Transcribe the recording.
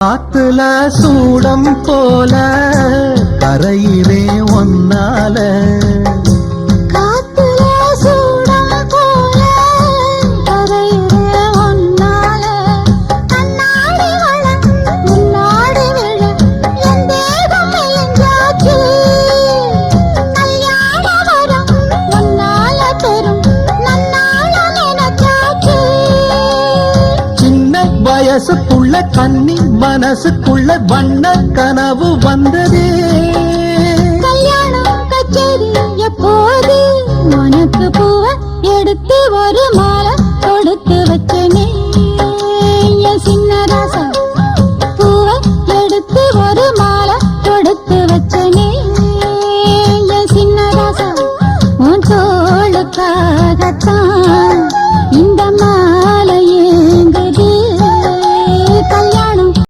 காத்துல சூடம் போல கரையிலே ஒன்னால வயசுக்குள்ள கன்னி மனசுக்குள்ள வண்ண கனவு வந்ததே. கல்யாணம் கச்சேரி எப்போது உனக்கு பூவ எடுத்து ஒரு